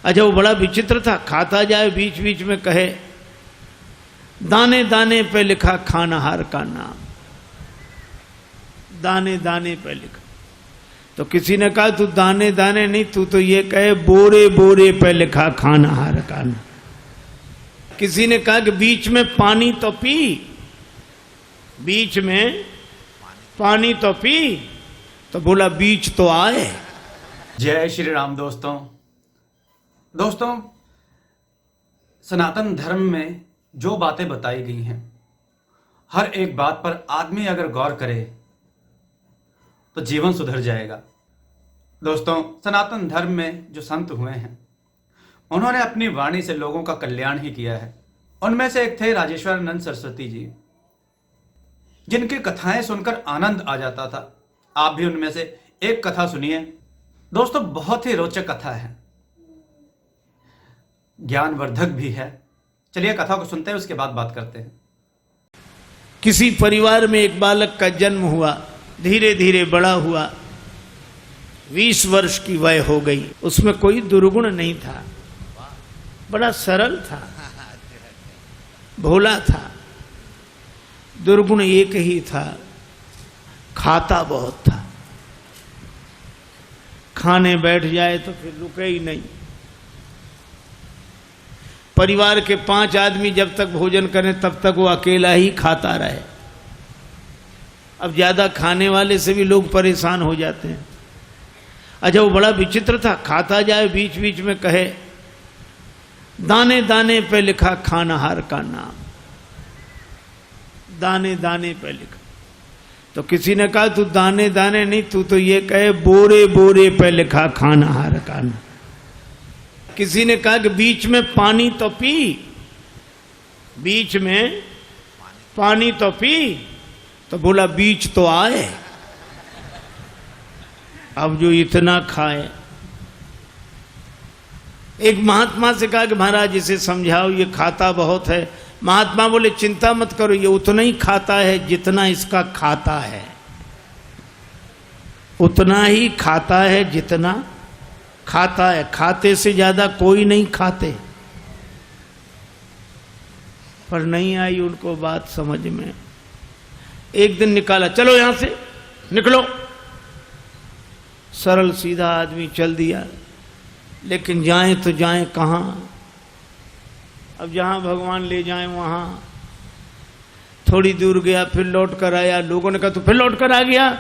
अच्छा, वो बड़ा विचित्र था। खाता जाए, बीच बीच में कहे दाने दाने पे लिखा खानाहार का नाम, दाने दाने पे लिखा। तो किसी ने कहा तू दाने दाने नहीं, तू तो ये कहे बोरे बोरे पे लिखा खानाहार का नाम। किसी ने कहा कि बीच में पानी तो पी, बीच में पानी तो पी, तो बोला बीच तो आए। जय श्री राम। दोस्तों, सनातन धर्म में जो बातें बताई गई हैं, हर एक बात पर आदमी अगर गौर करे तो जीवन सुधर जाएगा। दोस्तों, सनातन धर्म में जो संत हुए हैं, उन्होंने अपनी वाणी से लोगों का कल्याण ही किया है। उनमें से एक थे राजेश्वरानंद सरस्वती जी, जिनकी कथाएं सुनकर आनंद आ जाता था। आप भी उनमें से एक कथा सुनिए। दोस्तों, बहुत ही रोचक कथा है, ज्ञानवर्धक भी है। चलिए कथा को सुनते हैं, उसके बाद बात करते हैं। किसी परिवार में एक बालक का जन्म हुआ, धीरे धीरे बड़ा हुआ, 20 वर्ष की वय हो गई। उसमें कोई दुर्गुण नहीं था, बड़ा सरल था, भोला था। दुर्गुण एक ही था, खाता बहुत था। खाने बैठ जाए तो फिर रुके ही नहीं। परिवार के 5 आदमी जब तक भोजन करें तब तक वो अकेला ही खाता रहे। अब ज्यादा खाने वाले से भी लोग परेशान हो जाते हैं। अच्छा, वो बड़ा विचित्र था। खाता जाए, बीच बीच में कहे दाने दाने पे लिखा खानाहार का नाम, दाने दाने पे लिखा। तो किसी ने कहा तू दाने दाने नहीं, तू तो ये कहे बोरे बोरे पे लिखा खानाहार का नाम। किसी ने कहा कि बीच में पानी तो पी, बीच में पानी तो पी, तो बोला बीच तो आए। अब जो इतना खाए। एक महात्मा से कहा कि महाराज इसे समझाओ, ये खाता बहुत है। महात्मा बोले चिंता मत करो, ये उतना ही खाता है जितना इसका खाता है, उतना ही खाता है जितना खाता है। खाते से ज्यादा कोई नहीं खाते। पर नहीं आई उनको बात समझ में। एक दिन निकाला, चलो यहां से निकलो। सरल सीधा आदमी चल दिया, लेकिन जाएं तो जाएं कहां। अब जहां भगवान ले जाएं वहां। थोड़ी दूर गया, फिर लौट कर आया। लोगों ने कहा तो फिर लौट कर आ गया।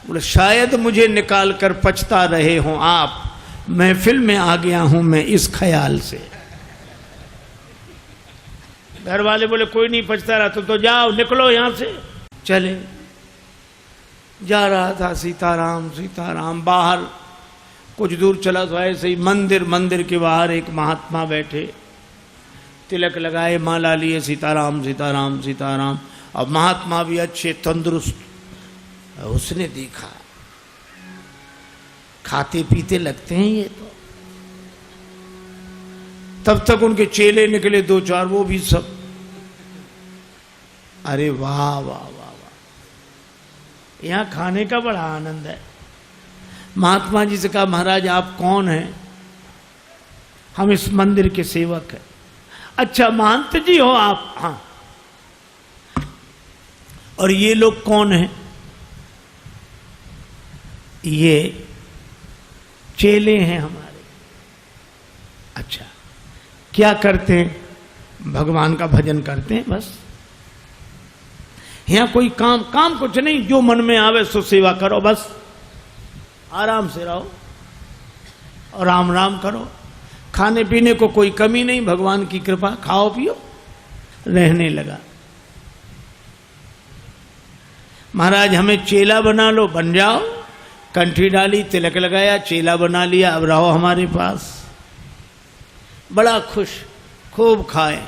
बोले शायद मुझे निकाल कर पछता रहे हों आप, महफिल में आ गया हूं मैं इस ख्याल से। घर वाले बोले कोई नहीं पछता रहा, तो जाओ निकलो यहां से। चले, जा रहा था सीताराम सीताराम। बाहर कुछ दूर चला तो ऐसे ही मंदिर के बाहर एक महात्मा बैठे, तिलक लगाए, माला लिए, सीताराम सीताराम सीताराम। अब महात्मा भी अच्छे तंदुरुस्त। उसने देखा खाते पीते लगते हैं ये तो। तब तक उनके चेले निकले 2-4, वो भी सब। अरे वाह वाह वाह वाह, यहां खाने का बड़ा आनंद है। महात्मा जी से कहा महाराज आप कौन हैं? हम इस मंदिर के सेवक हैं। अच्छा महंत जी हो आप? हाँ। और ये लोग कौन हैं? ये चेले हैं हमारे। अच्छा, क्या करते हैं? भगवान का भजन करते हैं बस। यहां कोई काम कुछ नहीं, जो मन में आवे सो सेवा करो बस। आराम से रहो और राम राम करो। खाने पीने को कोई कमी नहीं, भगवान की कृपा, खाओ पियो। रहने लगा। महाराज हमें चेला बना लो, बन जाओ। कंठी डाली, तिलक लगाया, चेला बना लिया, अब रहो हमारे पास। बड़ा खुश, खूब खाए।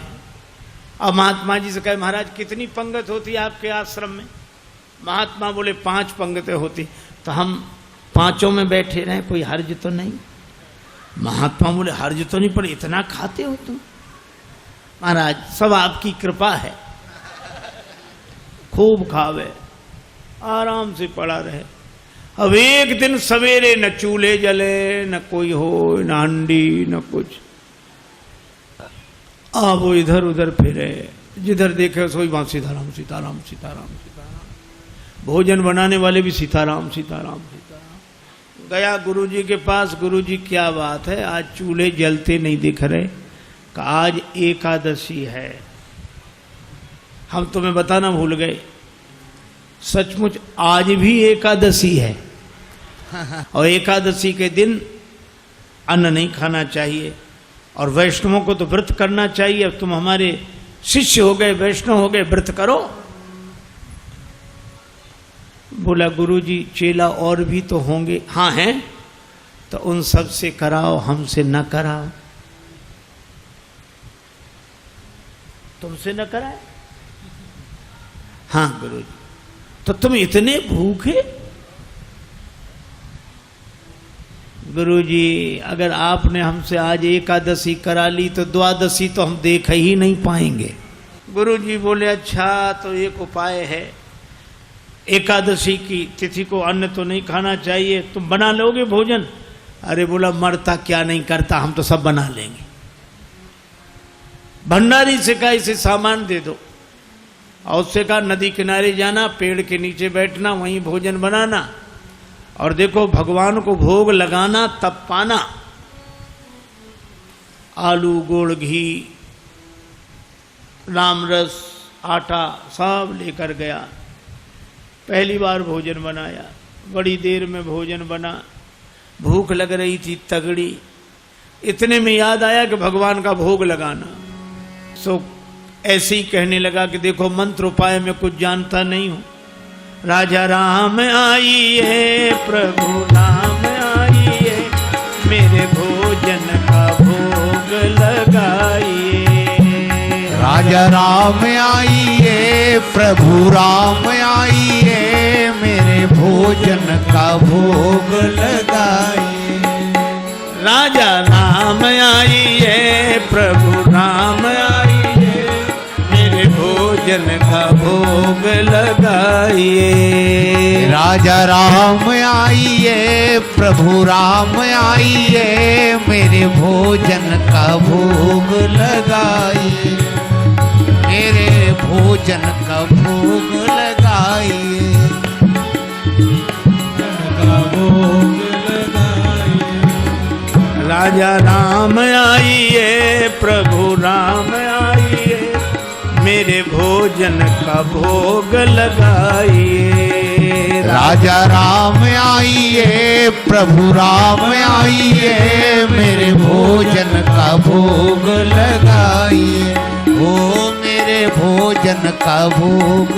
अब महात्मा जी से कहे महाराज कितनी पंगत होती है आपके आश्रम में? महात्मा बोले 5 पंगतें होती। तो हम 5 में बैठे रहे, कोई हर्ज तो नहीं? महात्मा बोले हर्ज तो नहीं, पर इतना खाते हो तुम? महाराज सब आपकी कृपा है। खूब खावे, आराम से पड़ा रहे। अब एक दिन सवेरे न चूल्हे जले, न कोई हो, न हंडी, न कुछ। अब वो इधर उधर फिरे, जिधर देखे सोई वहां सीताराम सीताराम सीताराम सीताराम। भोजन बनाने वाले भी सीताराम सीताराम सीताराम। गया गुरुजी के पास, गुरुजी क्या बात है, आज चूल्हे जलते नहीं दिख रहे? कि आज एकादशी है। हम तुम्हें बताना भूल गए, सचमुच आज भी एकादशी है। और एकादशी के दिन अन्न नहीं खाना चाहिए, और वैष्णवों को तो व्रत करना चाहिए। अब तुम हमारे शिष्य हो गए, वैष्णव हो गए, व्रत करो। बोला गुरुजी चेला और भी तो होंगे। हाँ हैं, तो उन सब से कराओ, हमसे न कराओ। तुमसे न कराए? हाँ गुरुजी। तो तुम इतने भूखे? गुरुजी अगर आपने हमसे आज एकादशी करा ली तो द्वादशी तो हम देख ही नहीं पाएंगे। गुरुजी बोले अच्छा, तो एक उपाय है, एकादशी की तिथि को अन्न तो नहीं खाना चाहिए, तुम बना लोगे भोजन? अरे बोला मरता क्या नहीं करता, हम तो सब बना लेंगे। भंडारी से कहा इसे सामान दे दो, और उससे कहा नदी किनारे जाना, पेड़ के नीचे बैठना, वहीं भोजन बनाना, और देखो भगवान को भोग लगाना तब पाना। आलू, गुड़, घी, राम रस, आटा सब लेकर गया। पहली बार भोजन बनाया, बड़ी देर में भोजन बना, भूख लग रही थी तगड़ी। इतने में याद आया कि भगवान का भोग लगाना। सो ऐसे ही कहने लगा कि देखो मंत्र उपाय में कुछ जानता नहीं हूं। राजा राम आइए, प्रभु राम आइए, मेरे भोजन का भोग लगाइए। राजा राम आइए, प्रभु राम आइए, मेरे भोजन का भोग लगाइए। राजा राम आइए, प्रभु राम आइए, मेरे भोजन का भोग लगाइए। राजा राम आइए, प्रभु राम आइए, मेरे भोजन का भोग लगाइए। मेरे भोजन का भोग लगाइए। राजा राम आइए, प्रभु राम आइए, मेरे भोजन का भोग लगाइए। राजा राम आइए, प्रभु राम आइए, मेरे भोजन का भोग लगाइए। ओ मेरे भोजन का भोग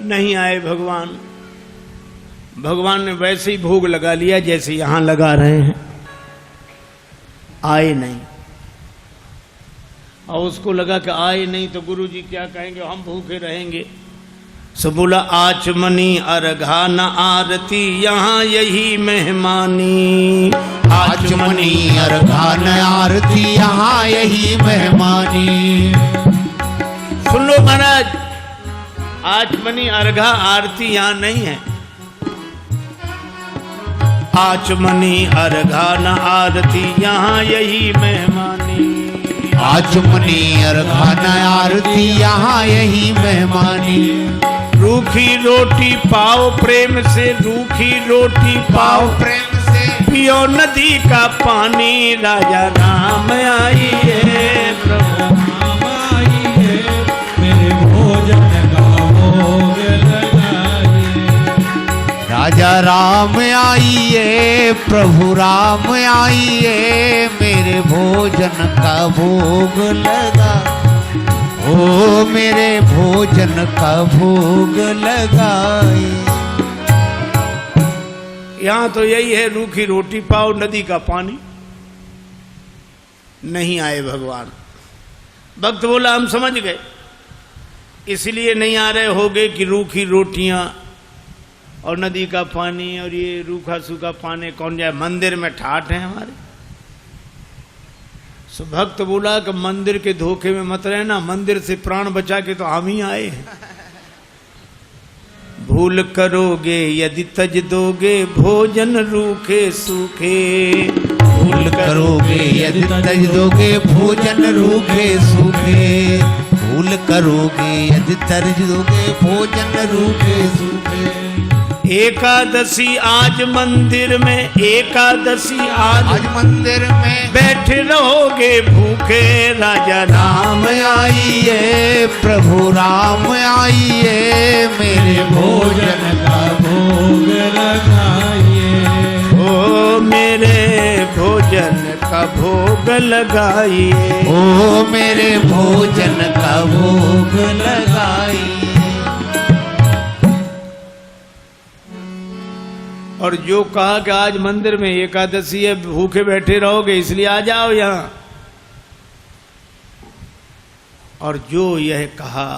नहीं आए भगवान। भगवान ने वैसे ही भोग लगा लिया जैसे यहां लगा रहे हैं, आए नहीं। और उसको लगा कि आए नहीं तो गुरुजी क्या कहेंगे, हम भूखे रहेंगे। सो बोला आचमनी अर्घा न आरती, यहाँ यही मेहमानी। आचमनी अर्घा न आरती, यहाँ यही मेहमानी। सुन लो महाराज, आचमनी अर्घा आरती यहाँ नहीं है। आचमनी अर्घा न आरती, यहाँ यही मेहमानी। आचमनी अर्घा न आरती, यहाँ यही मेहमानी। रूखी रोटी पाओ प्रेम से, रूखी रोटी पाओ प्रेम से, पियो नदी का पानी। राजा राम आइए, प्रभु राम आइए, मेरे भोजन का भोग लगाइए। राजा राम आइए, प्रभु राम आइए, मेरे भोजन का भोग लगा। ओ मेरे भोजन का भोग लगाए। यहां तो यही है, रूखी रोटी पाओ नदी का पानी। नहीं आए भगवान। भक्त बोला हम समझ गए, इसलिए नहीं आ रहे होगे कि रूखी रोटियां और नदी का पानी और ये रूखा सूखा पानी कौन जाए, मंदिर में ठाठ है हमारे। सो भक्त बोला कि मंदिर के धोखे में मत रहना, मंदिर से प्राण बचा के तो हम ही आए हैं। भूल करोगे यदि तज दोगे भोजन रूखे सूखे। भूल करोगे यदि तज दोगे भोजन रूखे सूखे। भूल करोगे यदि तज दोगे भोजन रूखे सूखे। एकादशी आज मंदिर में, एकादशी आज मंदिर में बैठे रहोगे भूखे। राजा राम आइए प्रभु राम आइए मेरे भोजन का भोग लगाइए। ओ मेरे भोजन का भोग लगाइए। ओ मेरे भोजन का भोग लगाइए। और जो कहा कि आज मंदिर में एकादशी है भूखे बैठे रहोगे इसलिए आ जाओ यहाँ, और जो यह कहा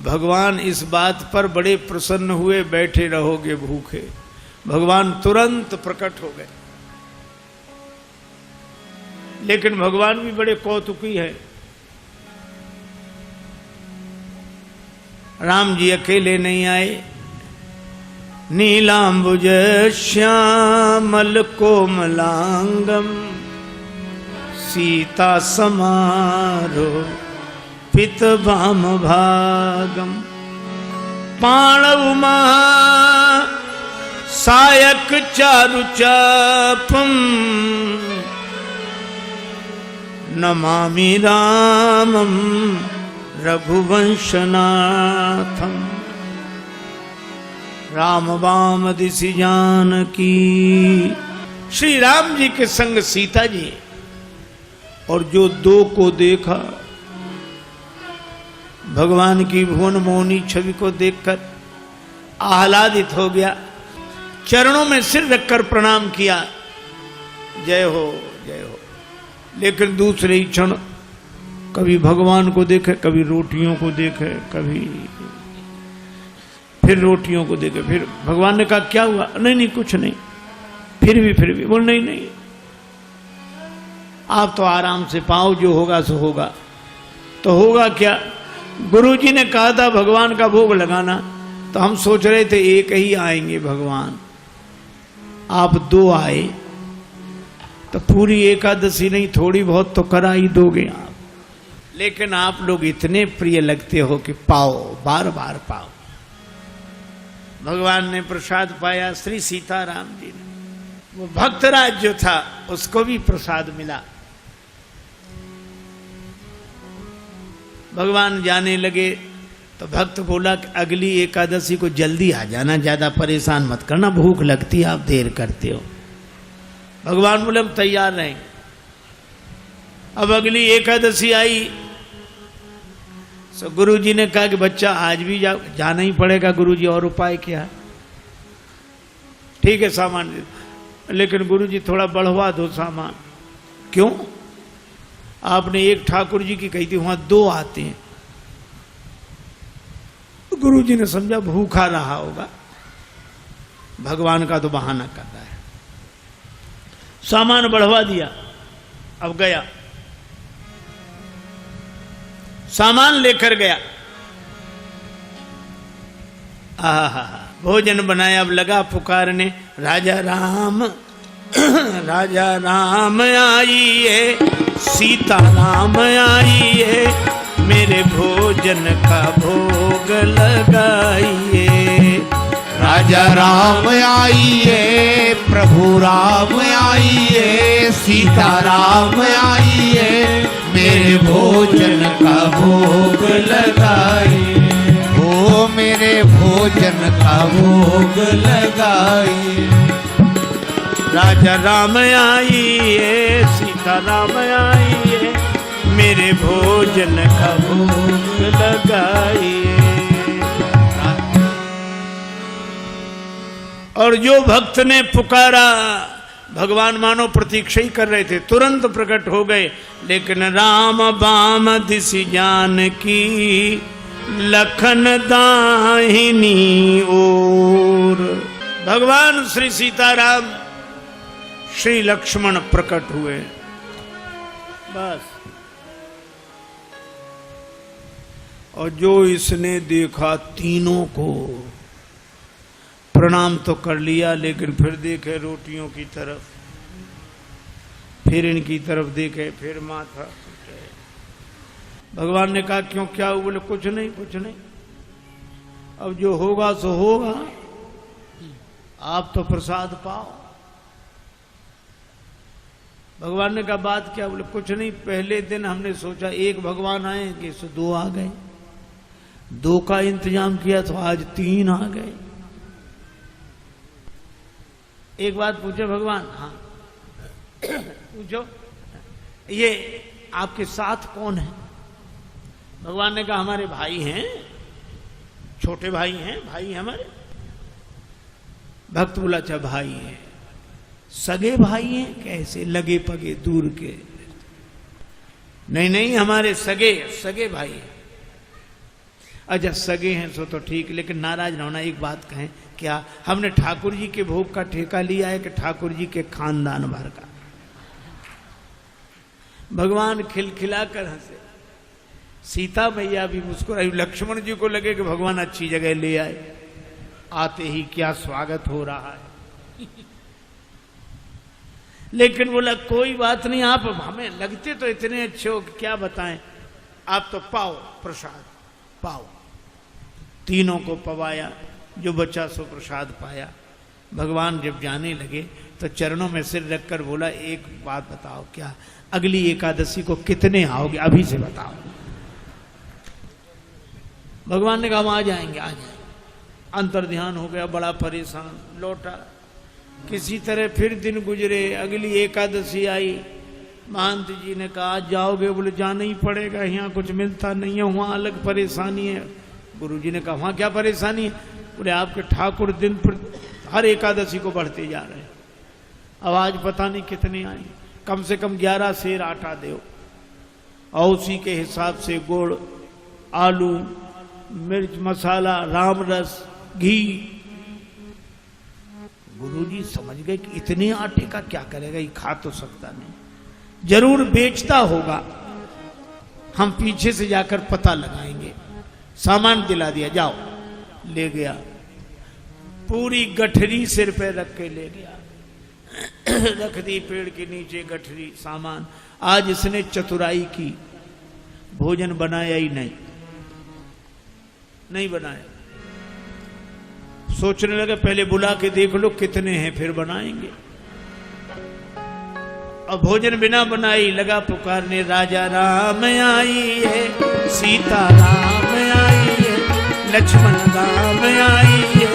भगवान इस बात पर बड़े प्रसन्न हुए बैठे रहोगे भूखे, भगवान तुरंत प्रकट हो गए। लेकिन भगवान भी बड़े कौतुकी है। राम जी अकेले नहीं आए, नीलांबुज श्यामल कोमलांगम सीता समारो पित भाम भागम। पाणव महा सायक चारु चापम नमामि रामम रघुवंशनाथम। राम वाम दिशि जानकी। श्री राम जी के संग सीता जी, और जो दो को देखा भगवान की भुवन मोहनी छवि को देखकर आह्लादित हो गया, चरणों में सिर रखकर प्रणाम किया, जय हो जय हो। लेकिन दूसरे ही क्षण कभी भगवान को देखे, कभी रोटियों को देखे, कभी फिर रोटियों को देखे। फिर भगवान ने कहा क्या हुआ? नहीं नहीं कुछ नहीं। फिर भी बोल नहीं नहीं आप तो आराम से पाओ, जो होगा सो होगा। तो होगा क्या? गुरुजी ने कहा था भगवान का भोग लगाना, तो हम सोच रहे थे एक ही आएंगे भगवान, आप दो आए तो पूरी एकादशी नहीं थोड़ी बहुत तो करा ही दोगे आप। लेकिन आप लोग इतने प्रिय लगते हो कि पाओ, बार बार पाओ। भगवान ने प्रसाद पाया, श्री सीताराम जी ने। वो भक्तराज जो था उसको भी प्रसाद मिला। भगवान जाने लगे तो भक्त बोला कि अगली एकादशी को जल्दी आ जाना, ज्यादा परेशान मत करना, भूख लगती है, आप देर करते हो। भगवान बोले हम तैयार रहेंगे। अब अगली एकादशी आई तो गुरुजी ने कहा कि बच्चा आज भी जाना ही पड़ेगा गुरुजी, और उपाय क्या है? ठीक है सामान दे, लेकिन गुरुजी थोड़ा बढ़वा दो सामान। क्यों? आपने एक ठाकुर जी की कही थी, वहां दो आते हैं। गुरुजी ने समझा भूखा रहा होगा, भगवान का तो बहाना कर रहा है। सामान बढ़वा दिया। अब गया, सामान लेकर गया, आहा भोजन बनाया। अब लगा पुकारने, राजा राम राजा राम आइए, सीता राम आइए, मेरे भोजन का भोग लगाइए। राजा राम आइए प्रभु राम आइए, सीता राम आइए, मेरे भोजन का भोग लगाइए। ओ मेरे भोजन का भोग लगाइए। राजा राम आइए, सीता राम आइए, मेरे भोजन का भोग लगाइए। और जो भक्त ने पुकारा, भगवान मानो प्रतीक्षा ही कर रहे थे, तुरंत प्रकट हो गए। लेकिन राम बाम दिशि जानकी, लखन दाहिनी ओर। भगवान श्री सीताराम श्री लक्ष्मण प्रकट हुए। बस। और जो इसने देखा तीनों को, प्रणाम तो कर लिया लेकिन फिर देखे रोटियों की तरफ, फिर इनकी तरफ देखे, फिर माथा। भगवान ने कहा क्यों, क्या हुआ? बोले कुछ नहीं कुछ नहीं, अब जो होगा सो होगा, आप तो प्रसाद पाओ। भगवान ने कहा बात क्या? बोले कुछ नहीं, पहले दिन हमने सोचा एक भगवान आएंगे, सो 2 आ गए, 2 का इंतजाम किया तो आज 3 आ गए। एक बात पूछे भगवान? हाँ पूछो, ये आपके साथ कौन है? भगवान ने कहा हमारे भाई हैं, छोटे भाई हैं, भाई हमारे। भक्त बोला अच्छा भाई हैं, सगे भाई हैं? कैसे? लगे पगे दूर के? नहीं नहीं, हमारे सगे भाई हैं। अच्छा सगे हैं सो तो ठीक, लेकिन नाराज ना होना, एक बात कहें, क्या हमने ठाकुर जी के भोग का ठेका लिया है कि ठाकुर जी के खानदान भर का? भगवान खिलखिला कर हंसे, सीता मैया भी मुस्कुराई, लक्ष्मण जी को लगे कि भगवान अच्छी जगह ले आए, आते ही क्या स्वागत हो रहा है। लेकिन बोला कोई बात नहीं, आप हमें लगते तो इतने अच्छे हो कि क्या बताएं, आप तो पाओ प्रसाद पाओ। तीनों को पवाया, जो बच्चा सो प्रसाद पाया। भगवान जब जाने लगे तो चरणों में सिर रखकर बोला एक बात बताओ, क्या अगली एकादशी को कितने आओगे? अभी से बताओ। भगवान ने कहा हम आ जाएंगे आ जाएंगे। अंतर ध्यान हो गया, बड़ा परेशान, लौटा। किसी तरह फिर दिन गुजरे, अगली एकादशी आई। महंत जी ने कहा आज जाओगे? बोले जाना ही पड़ेगा, यहाँ कुछ मिलता नहीं है, वहाँ अलग परेशानी है। गुरु जी ने कहा वहाँ क्या परेशानी है? बोले आपके ठाकुर दिन पर हर एकादशी को बढ़ते जा रहे हैं, अब आज पता नहीं कितने आए, कम से कम 11 सेर आटा दो, और उसी के हिसाब से गुड़, आलू, मिर्च मसाला, राम रस, घी। गुरुजी समझ गए कि इतने आटे का क्या करेगा, ये खा तो सकता नहीं, जरूर बेचता होगा, हम पीछे से जाकर पता लगाएंगे। सामान दिला दिया, जाओ। ले गया, पूरी गठरी सिर पे रख के ले गया, रख दी पेड़ के नीचे गठरी, सामान। आज इसने चतुराई की, भोजन बनाया ही नहीं बनाया। सोचने लगे पहले बुला के देख लो कितने हैं फिर बनाएंगे। अब भोजन बिना बनाई लगा पुकारने, राजा राम आइए, सीता राम आइए, लक्ष्मण राम आइए,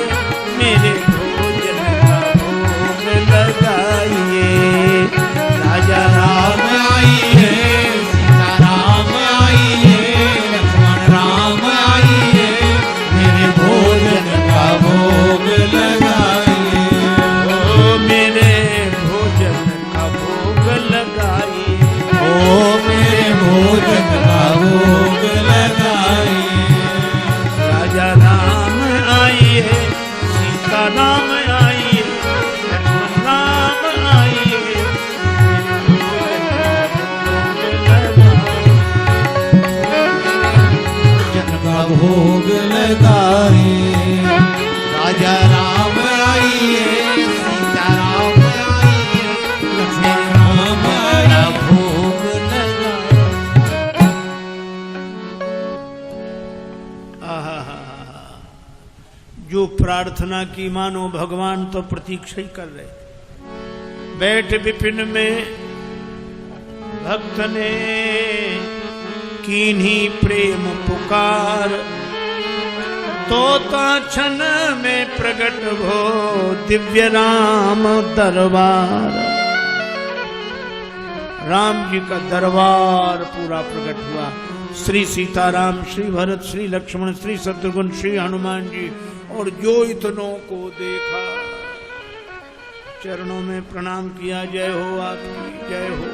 मेरे भोजन का भोग लगाइए। राजा राम आइए, सीता राम आइए, लक्ष्मण राम आइए, मेरे भोजन का भोग लगाइए। ओ मेरे भोजन का भोग लगाइए, ओ मेरे भोजन का भोग लगाइए। राजा राम आइए, सीता राम आइए, लक्ष्मण राम आइए, भोजन का भोग लगाइए। राजा राम आइए, सीता राम आइए, लक्ष्मण राम आइए, भोग लगाइए। जो प्रार्थना की मानो भगवान तो प्रतीक्षा ही कर रहे। बैठ विपिन में भक्त ने कीन्ही प्रेम पुकार, तोता क्षण में प्रकट हो दिव्य राम दरबार। राम जी का दरबार पूरा प्रकट हुआ। श्री सीताराम, श्री भरत, श्री लक्ष्मण, श्री शत्रुघ्न, श्री हनुमान जी, और जो इतनों को देखा चरणों में प्रणाम किया। जय हो आपकी, जय हो।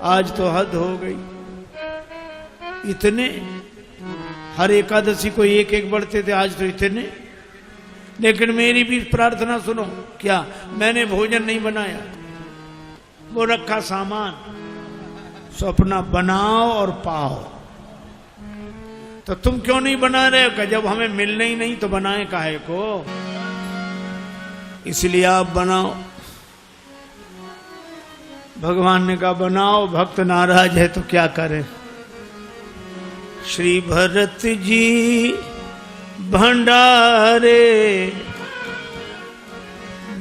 आज तो हद हो गई, इतने हर एकादशी को एक एक बढ़ते थे, आज तो इतने। लेकिन मेरी भी प्रार्थना सुनो, क्या मैंने भोजन नहीं बनाया, वो रखा सामान, सो अपना बनाओ और पाओ। तो तुम क्यों नहीं बना रहे हो? जब हमें मिलने ही नहीं तो बनाए काहे को? इसलिए आप बनाओ। भगवान ने कहा बनाओ, भक्त नाराज है तो क्या करें। श्री भरत जी भंडारे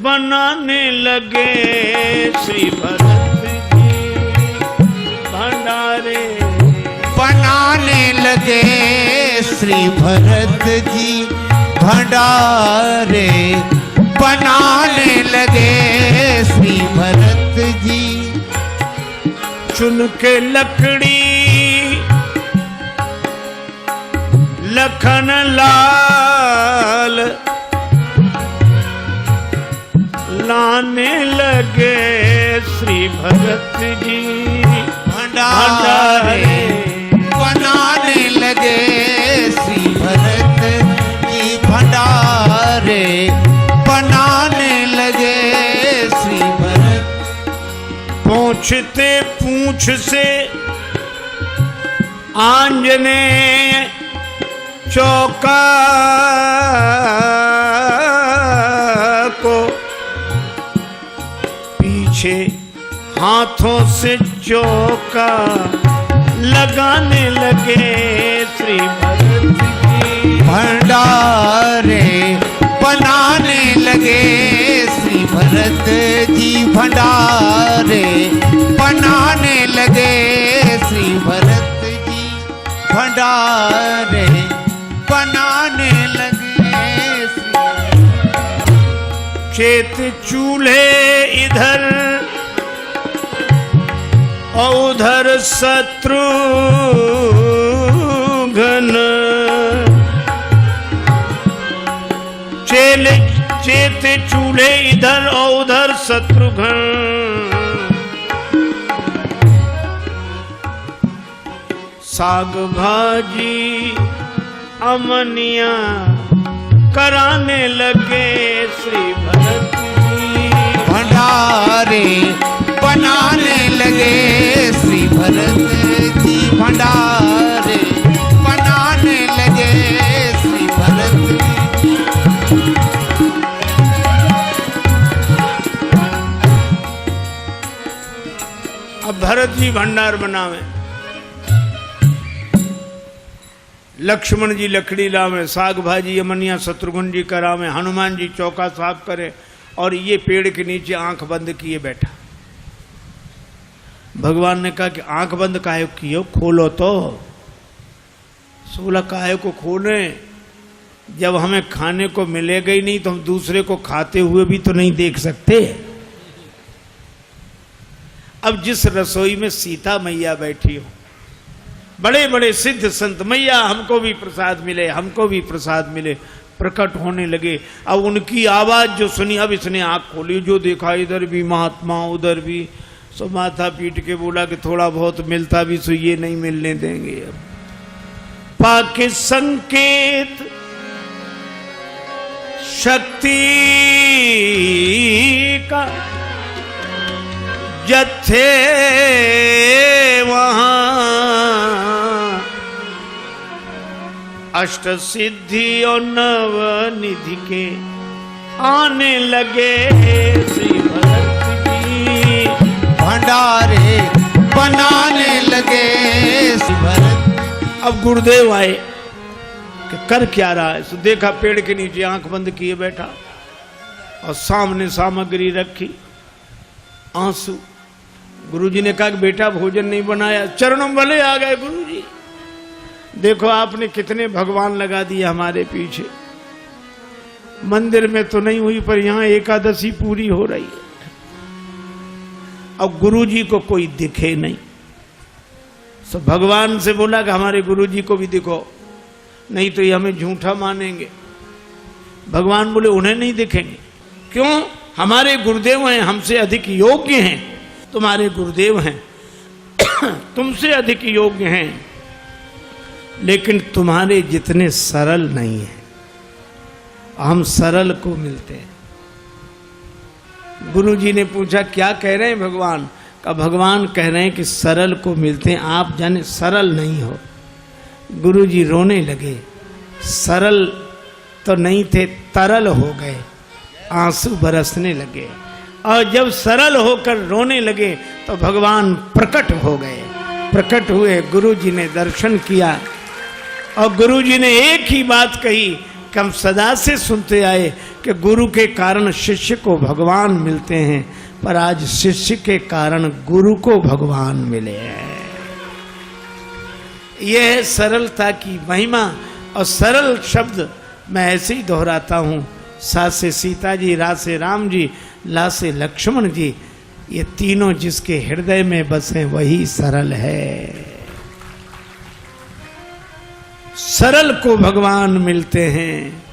बनाने लगे, श्री भरत जी भंडारे बनाने लगे, श्री भरत जी भंडारे बनाने लगे, श्री भरत जी। चुन के लकड़ी लखन लाल लाने लगे, श्री भरत जी भंडारे बनाने लगे, श्री भरत जी भंडारे बनाने लगे, श्री भरत। पूछते पूछ से आंजनेय चौका को पीछे हाथों से चौका लगाने लगे, श्री भरत जी भंडारे बनाने लगे, श्री भरत जी भंडारे बनाने लगे, श्री भरत जी भंडारे बनाने लगे, चेत चूल्हे इधर और उधर शत्रुघ्न, चेत चूल्हे इधर और उधर शत्रुघ्न। साग भाजी अमनिया कराने लगे, श्री भरत जी भंडारे बनाने लगे, श्री भरत जी भंडारे बनाने लगे, श्री भरत जी। अब भरत जी भंडार बनावे, लक्ष्मण जी लकड़ी लावे, साग भाजी यमनिया शत्रुघ्न जी करावे, हनुमान जी चौका साफ करे, और ये पेड़ के नीचे आंख बंद किए बैठा। भगवान ने कहा कि आंख बंद काहे किए, खोलो तो। सोलह काहे को खोले, जब हमें खाने को मिलेगा ही नहीं तो हम दूसरे को खाते हुए भी तो नहीं देख सकते। अब जिस रसोई में सीता मैया बैठी हो, बड़े बड़े सिद्ध संत, मैया हमको भी प्रसाद मिले, हमको भी प्रसाद मिले, प्रकट होने लगे। अब उनकी आवाज जो सुनी, अब इसने आंख खोली, जो देखा इधर भी महात्मा उधर भी, सो माथा पीट के बोला कि थोड़ा बहुत मिलता भी सो ये नहीं मिलने देंगे। अब पाके संकेत शक्ति का जत्थे वहां अष्ट सिद्धि और नव निधि के आने लगे, श्री भरत जी भंडारे बनाने लगे, श्री भरत। अब गुरुदेव आए कि कर क्या रहा है। तो देखा पेड़ के नीचे आंख बंद किए बैठा और सामने सामग्री रखी, आंसू। गुरुजी ने कहा कि बेटा भोजन नहीं बनाया। चरणों वाले आ गए, गुरुजी देखो आपने कितने भगवान लगा दिए हमारे पीछे। मंदिर में तो नहीं हुई पर यहां एकादशी पूरी हो रही है। अब गुरुजी को कोई दिखे नहीं, तो भगवान से बोला कि हमारे गुरुजी को भी दिखो, नहीं तो ये हमें झूठा मानेंगे। भगवान बोले उन्हें नहीं दिखेंगे। क्यों? हमारे गुरुदेव हैं, हमसे अधिक योग्य हैं। तुम्हारे गुरुदेव हैं तुमसे अधिक योग्य हैं, लेकिन तुम्हारे जितने सरल नहीं हैं। हम सरल को मिलते हैं। गुरुजी ने पूछा क्या कह रहे हैं भगवान? का भगवान कह रहे हैं कि सरल को मिलते हैं, आप जाने सरल नहीं हो। गुरुजी रोने लगे। सरल तो नहीं थे, तरल हो गए, आंसू बरसने लगे। और जब सरल होकर रोने लगे तो भगवान प्रकट हो गए। प्रकट हुए, गुरुजी ने दर्शन किया और गुरुजी ने एक ही बात कही कि हम सदा से सुनते आए कि गुरु के कारण शिष्य को भगवान मिलते हैं, पर आज शिष्य के कारण गुरु को भगवान मिले हैं। यह है सरलता की महिमा। और सरल शब्द मैं ऐसे ही दोहराता हूँ, सा से सीता जी, रा से राम जी, ला से लक्ष्मण जी, ये तीनों जिसके हृदय में बसे वही सरल है। सरल को भगवान मिलते हैं,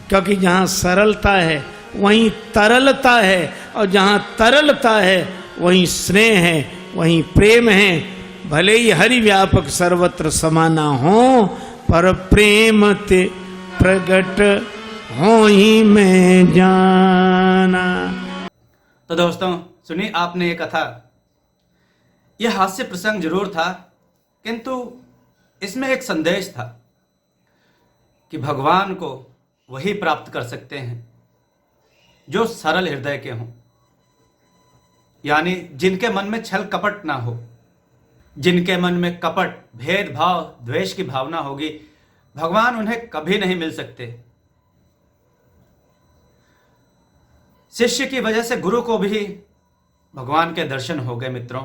क्योंकि जहाँ सरलता है वहीं तरलता है, और जहाँ तरलता है वहीं स्नेह है, वहीं प्रेम है। भले ही हरि व्यापक सर्वत्र समाना हो, पर प्रेम ते प्रगट हो ही मैं जाना। तो दोस्तों सुनिए आपने ये कथा। यह हास्य प्रसंग जरूर था, किंतु इसमें एक संदेश था कि भगवान को वही प्राप्त कर सकते हैं जो सरल हृदय के हों, यानी जिनके मन में छल कपट ना हो, जिनके मन में कपट, भेदभाव, द्वेष की भावना होगी, भगवान उन्हें कभी नहीं मिल सकते। शिष्य की वजह से गुरु को भी भगवान के दर्शन हो गए मित्रों।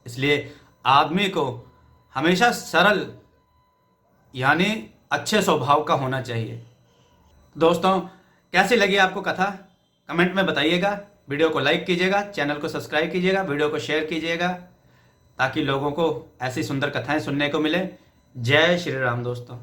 इसलिए आदमी को हमेशा सरल यानी अच्छे स्वभाव का होना चाहिए। दोस्तों कैसी लगी आपको कथा, कमेंट में बताइएगा। वीडियो को लाइक कीजिएगा, चैनल को सब्सक्राइब कीजिएगा, वीडियो को शेयर कीजिएगा, ताकि लोगों को ऐसी सुंदर कथाएं सुनने को मिले। जय श्री राम दोस्तों।